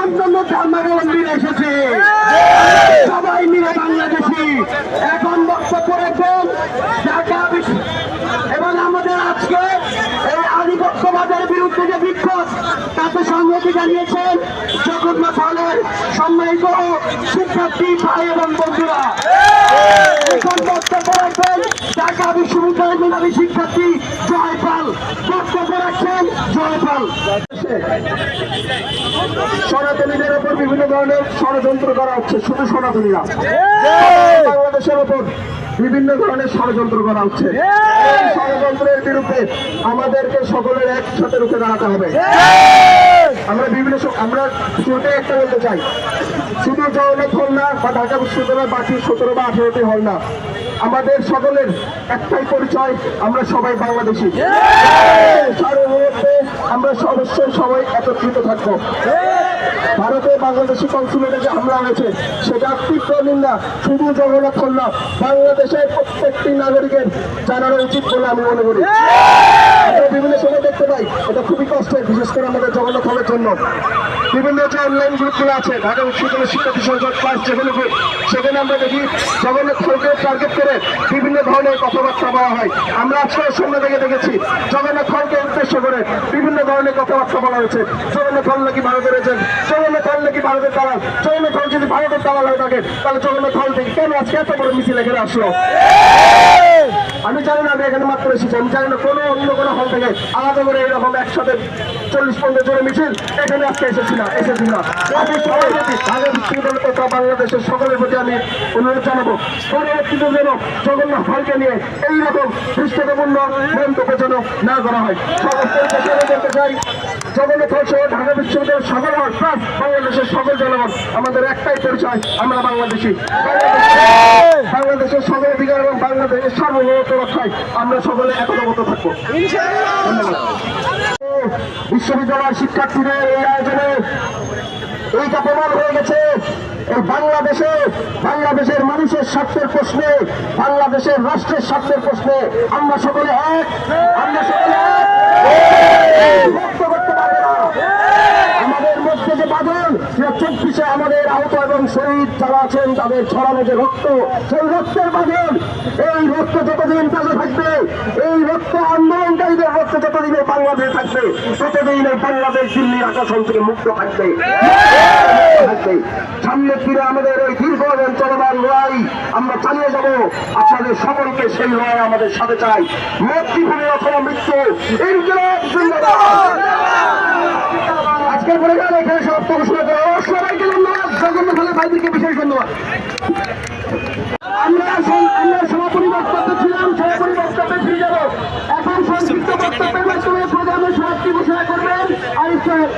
অন্যান্য ধর্মাবলম্বীরা এসেছে, সবাই মিলে বাংলাদেশি। এখন বক্তব্য রাখবেন ঢাকা এবং আমাদের আজকে এই আধিপত্যবাদের বিরুদ্ধে যে বিক্ষোভ তাতে সংহতি জানিয়েছেন জগন্নাথ হলের সম্মানিত শিক্ষার্থী ভাই এবং বন্ধুরা। এখন বক্তব্য রাখবেন ঢাকা বিশ্ববিদ্যালয়ের মেধাবী শিক্ষার্থী জয়পাল। বক্তব্য রাখছেন জয়পাল। সনাতনীদের ওপর বিভিন্ন ধরনের ষড়যন্ত্র করা হচ্ছে, শুধু সনাতনীরা, বাংলাদেশের ওপর বিভিন্ন ধরনের ষড়যন্ত্র করা হচ্ছে। এই ষড়যন্ত্রের বিরুদ্ধে আমাদেরকে সকলের একসাথে রুখে দাঁড়াতে হবে। আমরা শুরুতে একটা বলতে চাই, শুধু জগন্নাথ হল না বা ঢাকা বিশ্ববিদ্যালয় বাকি 17 বা 18টি হল না, আমাদের সকলের একটাই পরিচয়, আমরা সবাই বাংলাদেশি। আমরা অবশ্যই সবাই একত্রিত থাকবো। ভারতে বাংলাদেশি কনসুলেটে যে হামলা হয়েছে সেটা তীব্র নিন্দা, শুধু জগন্নাথ হল না, বাংলাদেশের প্রত্যেকটি নাগরিকের জানানো উচিত বলে আমি মনে করি। আমরা বিভিন্ন সময় দেখতে পাই এটা খুবই কষ্টের, বিশেষ করে আমাদের জগন্নাথ হলের জন্য। বিভিন্ন যে অনলাইন গ্রুপগুলো আছে, ঢাকা বিশ্ববিদ্যালয় শিক্ষার্থী সংসদ ক্লাস যেগুলো গ্রুপ, সেখানে আমরা দেখি জগন্নাথ হলকে টার্গেট করে বিভিন্ন ধরনের কথাবার্তা বলা হয়। আমরা আজকে সামনে থেকে দেখেছি জগন্নাথ হলকে উদ্দেশ্য করে বিভিন্ন ধরনের কথাবার্তা বলা হয়েছে। জগন্নাথ হল নাকি ভারতের এজেন্ট, জগন্নাথ হল নাকি ভারতের দালাল। জগন্নাথ হল যদি ভারতের দালাল হয়ে থাকে তাহলে জগন্নাথ হল থেকে কেন আজকে এত বড় মিছিল এখানে আসলো? আমি জানি না, আমি এখানে মাত্র এসেছি, আমি জানি না কোনো অন্য কোনো হল থেকে আলাদা করে এরকম একসাথে 40-50 জনের মিছিল এখানে আজকে এসেছি না। আমি সবাই প্রতি ঢাকা বিশ্ববিদ্যালয় তথা বাংলাদেশের সকলের প্রতি আমি অনুরোধ জানাবো, পরবর্তীতে যেন জগন্নাথ হলকে নিয়ে এইরকম দৃষ্টিপূর্ণ মন্তব্য যেন না করা হয়। বলতে চাই, জগন্নাথ হল সহ ঢাকা বিশ্ববিদ্যালয়ের সকল হল প্লাস বাংলাদেশের সকল জনগণ আমাদের একটাই পরিচয়, আমরা বাংলাদেশি। বাংলাদেশের সকল অধিকার এবং বাংলাদেশের সার্বভৌমত্ব রক্ষায় আমরা সকলে একতাবদ্ধ থাকবো। বিশ্ববিদ্যালয় শিক্ষার্থীদের এই আয়োজনে এইটা প্রমাণ হয়ে গেছে, এই বাংলাদেশের মানুষের স্বার্থের প্রশ্নে, বাংলাদেশের রাষ্ট্রের স্বার্থের প্রশ্নে আমরা সকলে এক, আমরা সকলে করতে পারবো না। আমাদের মধ্যে যে বাদল 24-এ আমাদের আহত এবং শহীদ যারা আছেন তাদের ছড়ানো যে রক্ত, সেই রক্তের বাদল, এই রক্ত যতদিন তাজা থাকবে, এই রক্ত আন্দোলনকারীদের রক্ত যতদিনে বাংলাদেশ থাকবে, ততদিন এই বাংলাদেশ দিল্লির আকাশন থেকে মুক্ত থাকবে। সামনে ফিরে আমাদের ওই দীর্ঘ এবং চলমান লড়াই আমরা চালিয়ে যাব। আপনাদের সকলকে সেই লড়াই আমাদের সাথে চাই। মাতৃভূমি অথবা মৃত্যু, ইনকিলাব জিন্দাবাদ। আজকের পরে গেলে এখানে সমাপ্ত ঘোষণা করা। সবাইকে ধন্যবাদ, জগন্নাথ হলের ভাইদেরকে বিশেষ ধন্যবাদ। আমরা সমাপনী বক্তব্য ছিলাম, সমাপনী বক্তব্যে ফিরে যাব। এখন সংক্ষিপ্ত বক্তব্যের মাধ্যমে প্রধানের সমাপ্তি ঘোষণা করবেন আরিফ সাহেব।